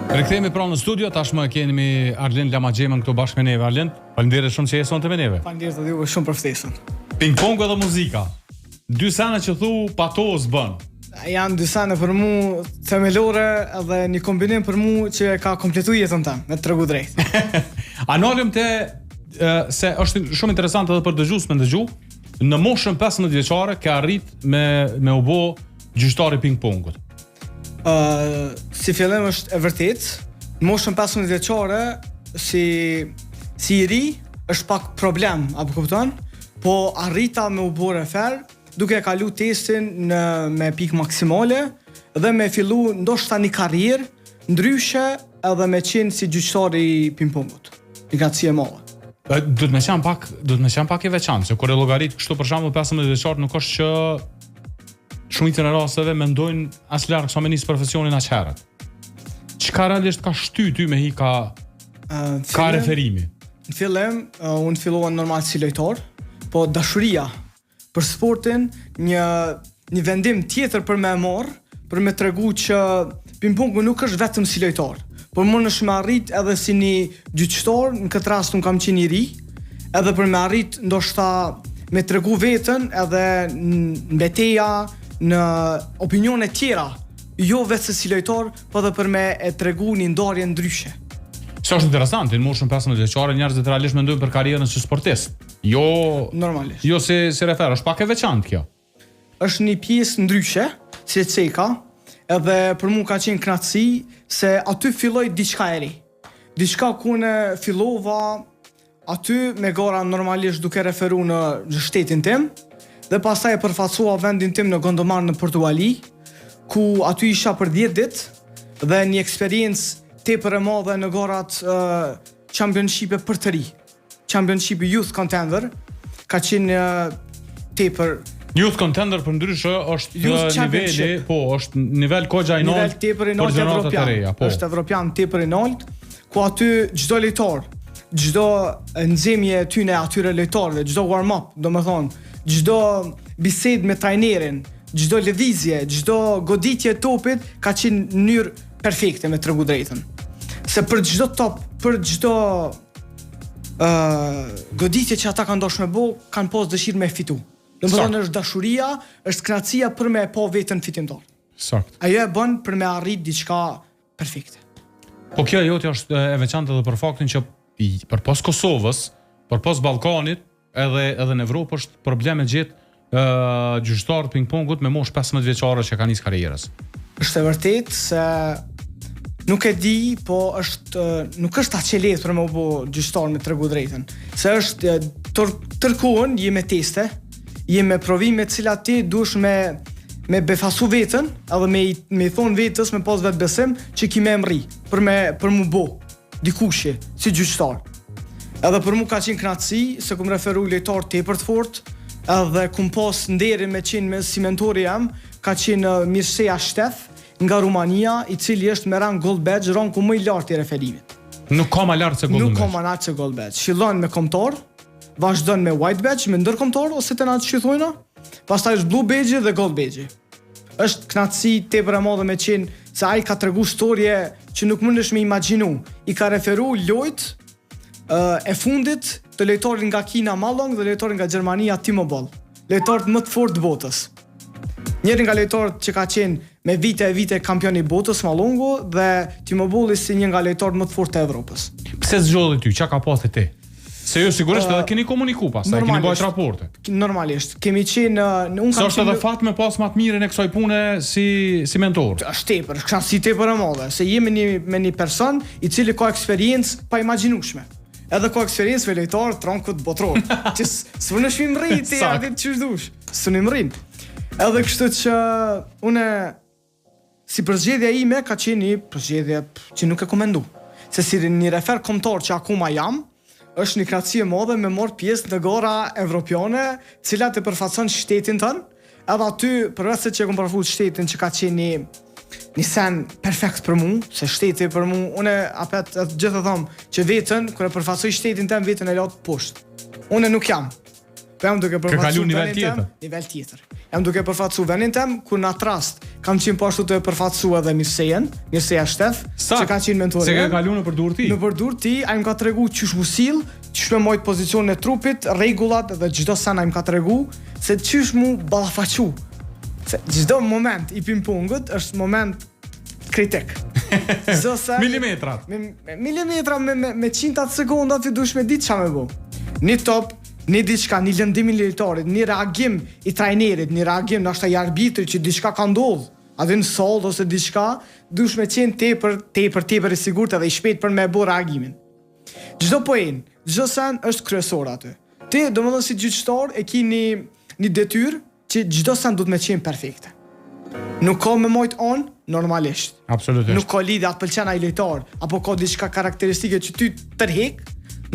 Rikthehemi pra në studio, tashmë kemi Arlen Lamaxhemën këtu bashkë me neve. Arlen, faleminderit shumë që je sonte me neve. Faleminderit edhe ju shumë për ftesën. Ping-pong dhe muzika. Dy sene që thu patos bën. Janë dy sene për mu themelore edhe një kombinim për mu që ka kompletu jetën tëmë, me të tregu drejt. Analim te se është shumë interesant edhe për dëgjues me ndëgju. Në moshën 15 vjeçare ke arrit me u bë gjyqtari ping-pongut. Si fillim është e vërtet, në moshën 15 vjeçare si i ri është pak problem, apo kupton? Po arrita me u bë refer, duke kalu testin me pikë maksimale dhe me fillu ndoshta një karrierë ndryshe edhe me qenë si gjyqtari i ping-pongut. Një gatësi e madhe. Duhet me qenë pak i veçantë, se kur e llogarit kështu për shembull 15 vjeçar nuk është që shumicën e rasteve mendojnë as larg sa me nis profesionin aq herët. Çka realisht ka shty ty me hi ka referimi? Në fillim, unë fillova normal si lojtar, po dashuria për sportin, një vendim tjetër për me marr, për me tregu që ping-pongu nuk është vetëm si lojtar, por mund është me arrit edhe si një gjyqtar, në këtë rast unë kam qenë i ri, edhe për me arrit ndoshta me tregu veten edhe në betejë, në opinione tjera, jo vetë si lojtar, po edhe për me e tregu një ndarje ndryshe. Sa është interesante, në moshën 15 vjeçare njerëzit realisht mendojnë për karrierën si sportist. Jo normalisht. Jo si refer, është pak e veçantë kjo. Është një pjesë ndryshe, si e ceka, edhe për mua ka qenë kënaqësi se aty filloi diçka e re. Diçka ku ne fillova aty me gara normalisht duke referu në shtetin tim, dhe pastaj e përfaqësova vendin tim në Gondomar në Portugali, ku aty isha për 10 ditë dhe një eksperiencë tepër e madhe në garat championship-e për të ri. Championship Youth Contender ka qenë tepër. Youth Contender për ndryshe është niveli, po, është nivel kogja i nivel tepër i lartë evropian. Është evropian tepër i lartë, ku aty çdo lojtar, çdo nxemje e tyne atyre lojtarëve, çdo warm-up, domethënë, çdo bisedë me trajnerin, çdo lëvizje, çdo goditje e topit ka qenë në mënyrë perfekte me tregu drejtën. Se për çdo top, për çdo goditje që ata kanë dashur me bë, kanë pas dëshirë me fitu. Domethënë është dashuria, është kënaqësia për me pa veten fitimtar. Sakt. Ajo e bën për me arrit diçka perfekte. Po kjo jotja është e veçantë edhe për faktin që përpas Kosovës, përpas Ballkanit, edhe në Evropë është probleme gjetë gjyqtar ping-pongut me moshë 15 vjeçare që kanë nis karrierës. Është e vërtetë se nuk e di, po nuk është aq e lehtë për me u bë gjyqtar me tregu drejtën. Se është tërkohën je me teste, je me provime të cilat ti duhesh me befasu veten, edhe me i thon vetes me pas vetë besim që ki me mri për mu bë dikush si gjyqtar. Edhe për mu ka qenë kënaqësi se kum referu lojtar tepër të fortë, edhe kum pas nderin me qenë me si mentori jam, ka qenë Mircea Shteth nga Rumania, i cili është me rang gold badge, rangu më i lartë i referimit. Nuk ka më lart se gold badge. Nuk ka më lart se gold badge. Fillon me kombëtar, vazhdon me white badge, me ndërkombëtar ose të natë që thojna, pastaj është blue badge dhe gold badge. Është kënaqësi tepër e madhe me qenë se ai ka tregu storje që nuk mundesh me imagjinu. I ka referu lojt e fundit të lojtarit nga Kina Malong dhe lojtarit nga Gjermania Timo Boll, lojtarët më të fortë të botës. Njëri nga lojtarët që ka qenë me vite e vite kampion i botës Malongu dhe Timo Bolli si një nga lojtarët më të fortë të Evropës. Pse zgjodhi ty? Çka ka pasur ti? Se ju sigurisht edhe keni komuniku pastaj, keni bërë raporte. Normalisht, kemi qenë unë kam qenë edhe fat me pas më të mirën e kësaj pune si mentor. Është tepër, kënaqësi tepër e madhe, se jemi me një person i cili ka eksperiencë pa imagjinueshme. Edhe ka eksperiencë me lojtar tronkut botror, që s'unë shim rrit atë ç'është dush. S'unë mrin. Edhe kështu që unë si përzgjedhja ime ka qenë një përzgjedhje që nuk e komendu. Se si një refer kombëtar që akoma jam, është një kënaqësi e madhe me marr pjesë në gara evropiane, cilat e përfaqëson shtetin tonë, edhe aty përveç se që e kam përfaqësuar shtetin që ka qenë një sen perfekt për mu, se shteti për mu, unë apet gjithë them që veten kur e përfaqësoj shtetin tim veten e lart poshtë. Unë nuk jam. Po jam duke përfaqësu nivel tjetër. Jam duke përfaqësu vendin tem ku në atë rast kam qenë po ashtu të përfaqësu edhe Mirseja Shtef, që ka qenë mentori. Se ka kaluar nëpër dur ti. Nëpër dur ti, ai më ka tregu çysh mu sill, çysh me mojt pozicionin e trupit, rregullat dhe çdo sa ai më ka tregu se çysh mu ballafaqu. Se çdo moment i ping-pongut është moment kritik. Milimetrat. Milimetra me qintat sekonda ti duhesh me ditë ç'a më bë. Një top, një diçka, një lëndim i lojtarit, një reagim i trajnerit, një reagim ndoshta i arbitrit që diçka ka ndodhur, atë në soll ose diçka, duhesh me qenë tepër i sigurt edhe i shpejt për me bë reagimin. Çdo point, çdo sen është kryesor aty. Ti domethënë si gjyqtar e ke një detyrë që çdo sen duhet me qenë perfekte. Nuk ka me mojt on, normalisht. Absolutisht. Nuk ka lidhje atë pëlqen ai lojtar, apo ka diçka karakteristike që ty tërheq,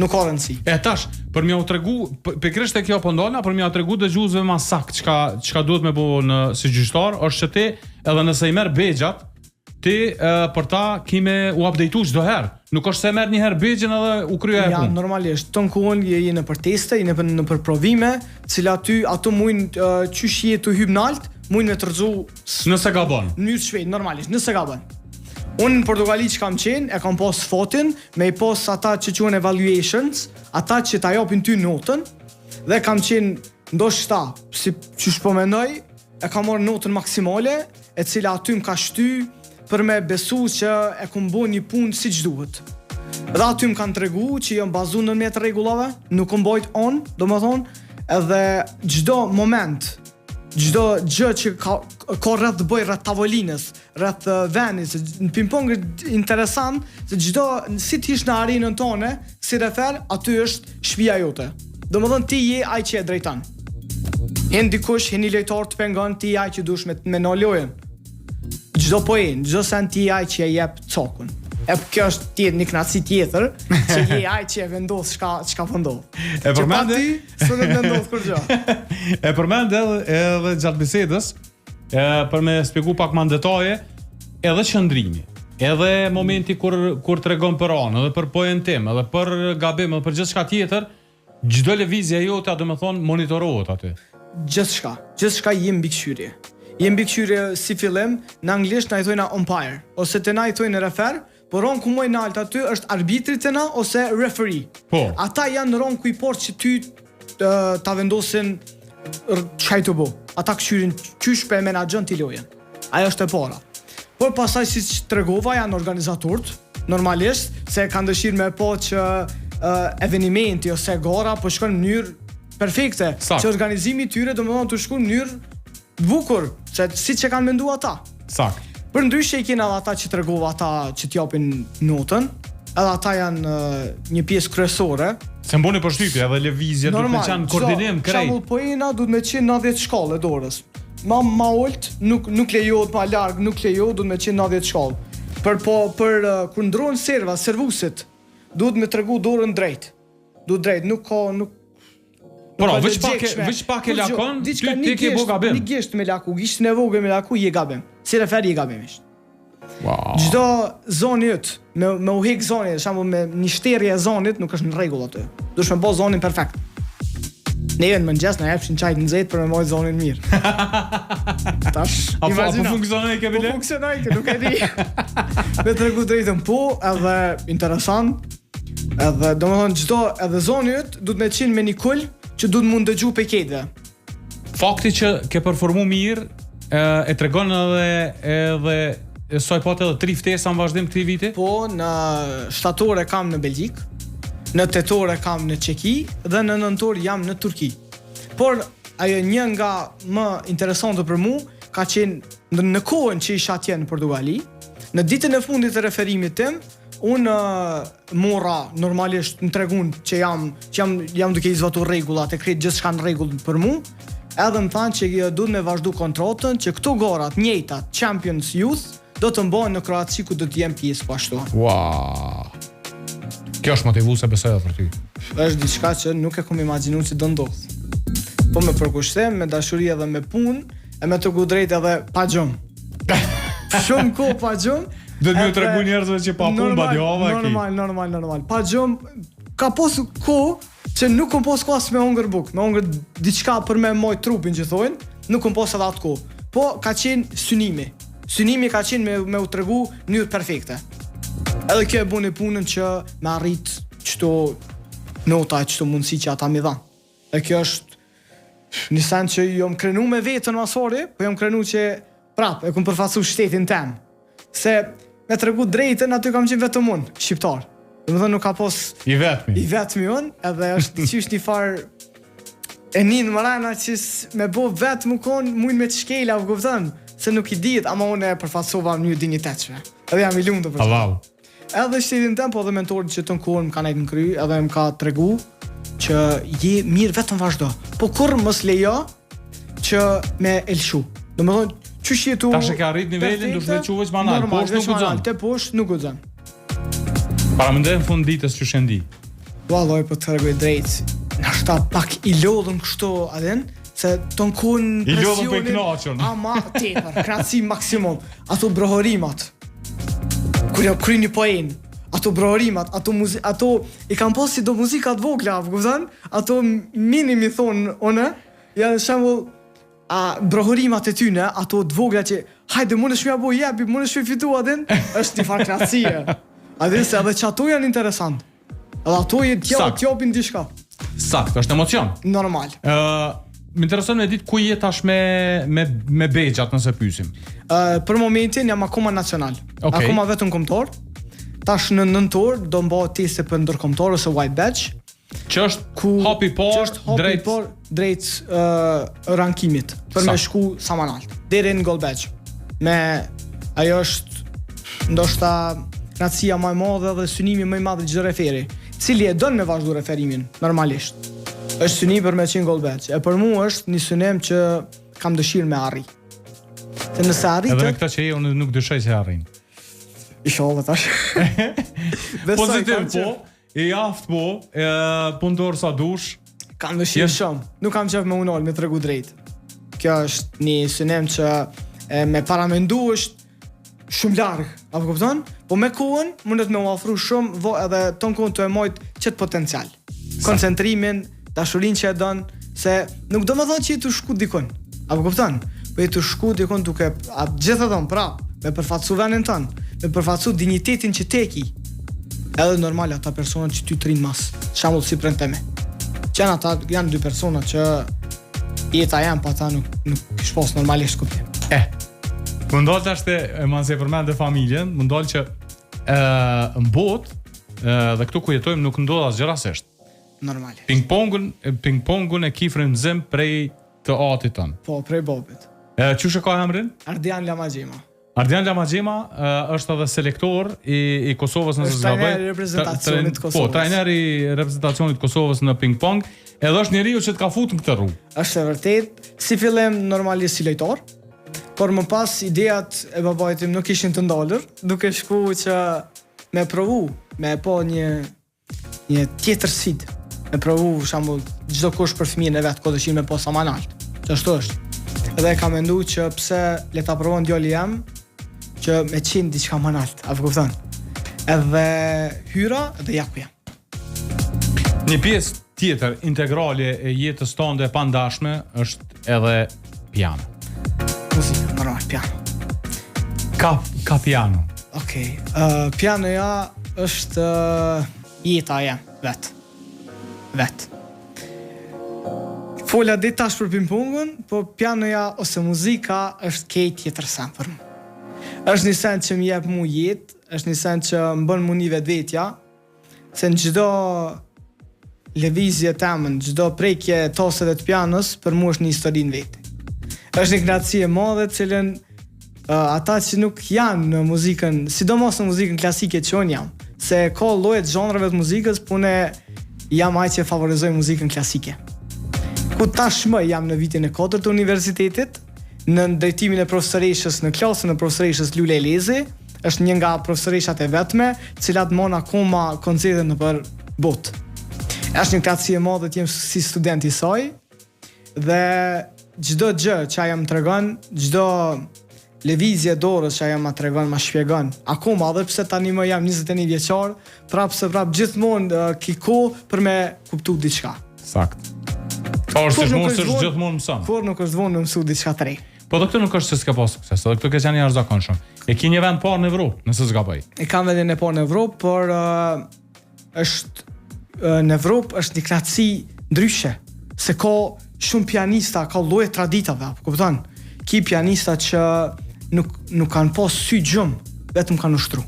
nuk ka rëndësi. E tash, për m'ja u tregu, pikërisht e kjo po ndona, për m'ja u tregu dëgjuesve më sakt çka duhet me bëu si gjyqtar, është që ti edhe nëse i merr bexhat, ti për ta kime u updateu çdo herë. Nuk është se merr një herë bexhin edhe u krye atë. Ja, normalisht, ton kuon je në për teste, je në për provime, cilat ty ato mujn qysh je të hyb nalt, mujn me trzu nëse gabon. Në mënyrë shpejt, normalisht, nëse gabon. Unë në Portugali që kam qenë, e kam pas fotin, me i pas ata që quhen evaluations, ata që ta japin ty notën, dhe kam qenë ndoshta, si që po mendoj, e kam marrë notën maksimale, e cila aty më ka shty për me besu që e kom bo një punë si që duhet. Dhe aty më kanë tregu që jam bazu në mjetë regullave, nuk kom bojt on, do më thonë, edhe gjdo moment, çdo gjë që ka rreth të bëj rreth tavolinës, rreth vendit, në ping-pong është interesant se çdo si ti ish në arenën tonë, si refer, aty është shtëpia jote. Domethënë ti je ai që e drejton. Hen dikush, hen një lojtar të pengon, ti je ai që duhesh me në lojën. Çdo point, çdo sen ti je ai që e jep cokun. E kjo është tjetë një knatësi tjetër, që je ai që e vendos çka po ndodh. E përmend ti, s'do të ndodh kur gjë. E përmend edhe gjatë bisedës, për me shpjegu pak më në detaje, edhe qëndrimi, edhe momenti kur tregon për anë, edhe për pojen tim, edhe për gabim, edhe për gjithçka tjetër, çdo lëvizje jote, do të thonë, monitorohet aty. Gjithçka je mbikëqyrje. Je mbikëqyrje si fillim, në anglisht na i thojnë umpire, ose te na i thojnë refer. Por ron ku më i nalt aty është arbitri të na ose referee. Po. Ata janë në ron ku i port që ty ta vendosin çaj të bo. Ata këshyrin qysh për e menaxhon ti lojën. Ajo është e para. Por pasaj si që tregova janë organizatorët, normalisht, se kanë dëshirë me po që evenimenti ose gara po shkon në mënyrë perfekte. Që organizimi i tyre domethënë të shkon në mënyrë bukur, se siç e kanë menduar ata. Sakt. Për ndryshe i kena edhe ata që tregova, ata që t'japin notën, edhe ata janë një pjesë kryesore. Se mboni përshtypje edhe lëvizje, duhet të qenë koordinim krejt. Shembull poena duhet me qenë 90 shkallë dorës. Ma ult, nuk lejohet ma larg, nuk lejohet, duhet me qenë 90 shkallë. Për kur ndrohen servusit, duhet me tregu dorën drejt. Duhet drejt, nuk ka Pra, veç pak e lakon, ty ke bo gabim. Një gisht me laku, gishtin e vogël me laku, je gabim. Si refer, je gabimisht. Wow. Çdo zonë jot, me u hek zonin, për shembull me një shterje e zonit nuk është në rregull aty. Duhesh me bë zonin perfekt. Ne në mëngjes na japshin çaj të nxehtë për me marrë zonin mirë. Tash, apo funksionoi ke bile? Po funksionoi, nuk e di. Me tregu drejtën po, edhe interesant. Edhe domethënë çdo edhe zoni jot duhet me qenë me një kul që duhet mund dëgju pe kedhe. Fakti që ke performu mirë e tregon edhe soi po edhe 3 ftesa në vazhdim këtij viti? Po, në shtator e kam në Belgjik, në tetor e kam në Çeki dhe në nëntor jam në Turqi. Por ajo një nga më interesante për mua ka qenë në kohën që isha atje në Portugali, në ditën e fundit të referimit tim, unë mora normalisht më tregun që jam duke i zbatuar rregullat e krejt gjithçka në rregull për mua, edhe më thanë që duhet me vazhdu kontratën që këto garat njëjta Champions Youth do të mbohen në Kroaci ku do të jem pjesë po ashtu. Wow. Kjo është motivuese besoj edhe për ty. Është diçka që nuk e kam imagjinuar se do ndodh. Po me përkushtim, me dashuri edhe me punë, e me të drejt edhe pa gjum. Shumë kohë pa gjum. Do të më tregu njerëzve që pa punë badjova aki. Normal. Pa gjum, ka posu kohë që nuk kom pas kohë as me hongër buk, me hongër diçka për me moj trupin që thojnë, nuk kom pas edhe atë kohë. Po ka qenë synimi. Synimi ka qenë me u tregu në mënyrë perfekte. Edhe kjo e buni punën që me arrit çto nota, çto mundësi që ata mi dhanë. E kjo është një send që jom krenu me vetën masori, po jom krenu që prap e kom përfacu shtetin tem. Se me tregu drejtën aty kam qenë vetëm unë, shqiptar. Domethënë nuk ka pas I vetmi unë, edhe është qysh një farë e një më rana që me bo vetë më konë mujnë me të shkejla, u kupton, se nuk I dihet, ama unë e përfatsova në një dignitetshme. Edhe jam I lumtur për Allahu. Edhe shtetin tem, po edhe mentorit që të në kohën më ka nejtë në kry, edhe më ka tregu që je mirë vetëm vazhdo. Po kur mos lejo që me elshu. Domethënë, qysh je tu Tash e ka arrit nivelin, duhet të quvesh banal, poshtë nuk guxon. Te poshtë nuk guxon. Para mendoj në fund ditës që shendi. Valloj, po të tregoj drejt. Nashta pak I lodhëm kështu, adhen, se ton kun I lodhëm për I knaqën. Ama tepër, kratësi maksimum. Ato brohorimat. Kur jo kryni poen, ato brohorimat, ato I kam pas si do muzika të vogla, kupton? Ato minimi thon unë, ja në shembull brohorimat e tyne, ato të vogla që hajde mundesh më apo jepi, mundesh më fitu adhen, është një farë kratësie. Adhen se edhe që ato janë interesant. Edhe ato t'jopin diçka. Sakt, është emocion. Normal. Më intereson me ditë ku je tash me Bexhat nëse pyesim. Për momentin jam akoma nacional. Okay. Akoma vetëm kombëtar. Tash në nëntor do mbahet teste për ndërkombëtar ose white badge. Që është hapi drejt rankimit për me shku sa më lart deri në gold badge. Ajo është ndoshta knatësia më e madhe dhe synimi më I madh I çdo referi, cili e don me vazhdu referimin normalisht. Është synim për me qenë gold badge. E për mua është një synim që kam dëshirë me arri. Se nëse arritë... Edhe me këta që unë nuk dëshoj që arrin. Inshallah tash. Pozitiv po, I aftë po, punëtor sa dush. Kam dëshirë shumë. Nuk kam qef me unol, me tregu drejt. Kjo është një synim që me paramendu është shumë largë, apo kupton? Po me kohën mundet me u ofru shumë edhe ton kohën të e mojt qëtë potencial. Koncentrimin, dashurinë që e don, se nuk do me thonë që I të shku dikon. Apo kupton? Po I të shku dikon duke gjithë edhe me përfatsu venin tënë, me përfatsu dignitetin që teki. Edhe normal ata personat që ty të rinë mas, shambull si prën teme. Që janë dy personat që jeta janë, pa ata nuk kish pas normalisht kuptim. Më ndollë të ashte, ma nëse përmendë familjen, më ndollë që në botë, dhe këtu ku jetojmë nuk ndodh asgjë rasisht. Normalisht. Ping-pongun e kifrin zim prej të atit tënë. Po, prej babit. Qysh e ka emrin? Ardian Lamagjema. Ardian Lamagjema është edhe selektor I Kosovës nëse s'gaboj. Trajner I reprezentacionit të Kosovës. Po, trajner I reprezentacionit të Kosovës në ping-pong, edhe është njeriu që të ka futur në këtë rrugë. Është e vërtet, si fillim normalisht si lojtar, por më pas ideat e babait tim nuk ishin të ndalur, duke shku që me provu, me po një tjetër sfidë, me provu shembull çdo kush për fëmijën e vet, ko dëshirë me posa më lart. Ç'ashtu është. Edhe kam menduar që pse le ta provon djali jam që me qenë diçka më lart, apo kupton? Edhe hyra dhe jakuja. Një pjesë tjetër integrale e jetës tonë e pandashme është edhe piano. Muzika, normal, piano. Ka piano. Okej. Pianoja është jeta jam, vet. Fola dhe tash për ping-pongun, po pianoja ose muzika është kejt tjetër sen për mu. Është një sen që më jep mu jetë, është një sen që më bën mu një vetvetja, se në çdo lëvizje temën, çdo prekje taseve të pianos, për mu është një histori në vetë. Është një knatësi e madhe, cilën ata që nuk janë në muzikën, sidomos në muzikën klasike që unë jam, se ka lloje të zhanreve të muzikës, po unë jam ai që favorizoj muzikën klasike. Ku tashmë jam në vitin e 4 të universitetit, në drejtimin e profesoreshës në klasën e profesoreshës Lule Elezi, është një nga profesoreshat e vetme, cilat mon akoma koncerte në për botë. Është një knatësi e madhe të jem si student I saj, dhe çdo gjë që ajo më tregon, çdo lëvizje dorës që ajo ma tregon, ma shpjegon. Akoma edhe pse tani më jam 21 vjeçar, prap gjithmonë ki kohë për me kuptu diçka. Sakt. Ka është gjithmonë mëson. Kur nuk është vonë me mësu diçka të re. Po do këtë nuk është se s'ka pas sukses, edhe këtë ke qenë jashtëzakonshëm. E ki një vend parë në Evropë, nëse s'ka bëj. E kam vendin e parë në Evropë, por në Evropë është një knatësi ndryshe, se ka shumë pianista, ka lloje traditave, apo kupton? Ki pianista që nuk kanë pas sy gjumë, vetëm kanë ushtru.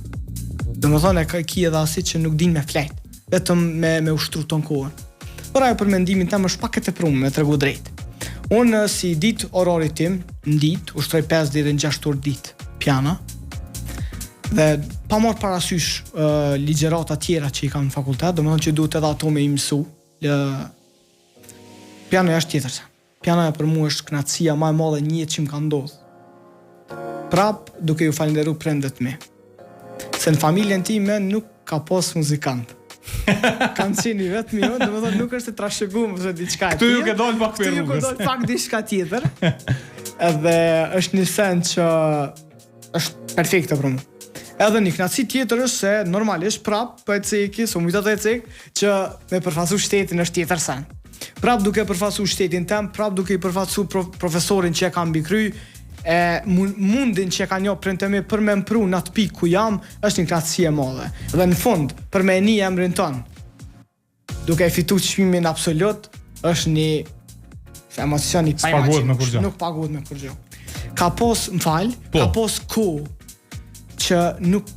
Domethënë ki edhe asi që nuk din me flejt, vetëm me ushtru ton kohën. Por ajo për mendimin tim është pak e tepruar, me tregu drejt. Unë si ditë orari tim, në ditë, ushtroj 5 deri në 6 orë ditë piano. Dhe pa marrë parasysh ligjërata tjera që i kam në fakultet, domethënë që duhet edhe ato me i mësu. Pianoja është tjetër se. Pianoja për mua është kënaqësia më e madhe një jetë që më ka ndodhur. Prap duke ju falenderuar prindërit mi. Se në familjen time nuk ka pas muzikant. Kam qenë vetëm jo, domethënë nuk është të trashëguar ose diçka e tjetër. Këtu ju ke dalë pak për rrugës. Këtu ju ke dalë pak diçka tjetër. Edhe është një sen që është perfekte për mua. Edhe një knatësi tjetër është se normalisht prap po e ceki, so mujta të ecek që me përfasu shtetin është tjetër sen. Prap duke përfasu shtetin tem, prap duke i përfasu profesorin që e kam mbikry, e mundin që e ka njoh prindë mi për me mpru në atë pikë ku jam, është një knatësi e madhe. Dhe në fund, për me një emrin ton, duke e fitu çmimin absolut, është një emocion i paimagjinshëm, nuk paguhet me kurrë. Ka pos, ka pos që nuk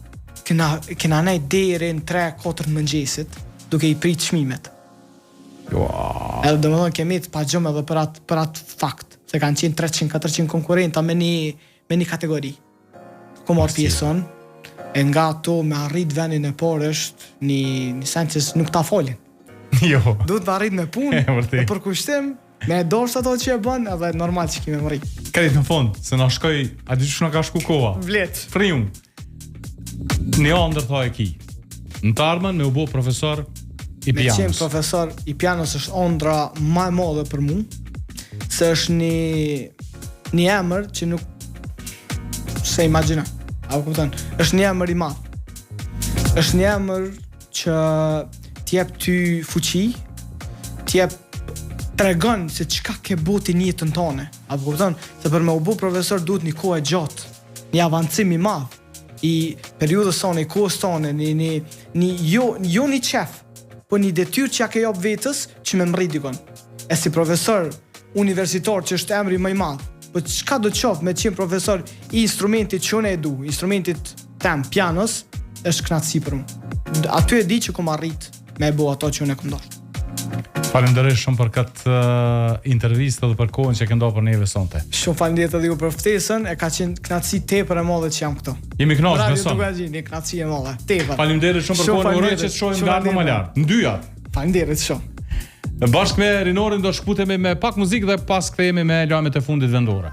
kena nejt deri në 3-4 mëngjesit duke i prit çmimet. Wow. Edhe domethënë kemi të pagjëm edhe për atë fakt, se kanë qenë 300-400 konkurrenta me një kategori. Ku marr pjesën, e nga ato me arrit vendin e parë është një sen që nuk ta folin. Jo. Duhet të arrit me punë, me përkushtim, me dorës ato që e bën, edhe normal që kemi mëri. Kret në fund, se na shkoj, a di çu na ka shku koha. Vlet. Frium. Një ëndër tha e ki. Në të ardhmen me u bë profesor i pianos. Me qenë profesor i pianos është ëndra më e madhe për mua, se është një emër që nuk se imagjino. Apo kupton? Është një emër i madh. Është një emër që t'jep ty fuqi, tregon se çka ke bëti në jetën tënde. Apo kupton? Se për me u bë profesor duhet një kohë e gjatë, një avancim i madh i periudhës sonë, i kohës tonë, jo një qef, po një detyrë që ja ke jap vetës që me mrit dikon. E si profesor universitar që është emri më i madh, po çka do të qof me qenë profesor i instrumentit që unë e du, instrumentit tem, pianos, është kënaqësi për mua. Aty e di që kom arrit me e bo ato që unë e kom dashur. Faleminderit shumë për këtë intervistë dhe për kohën që ke ndonë për neve sonte. Shumë faleminderit edhe ju për ftesën, e ka qenë kënaqësi tepër e madhe që jam këtu. Jemi kënaqur beson. Një kënaqësi e madhe, tepër. Faleminderit shumë për kohën, uroj që të shohim nga më lart. Në dyja. Faleminderit shumë. Bashkë me Rinorin do shkputemi me pak muzikë dhe pas kthehemi me lajmet e fundit vendore.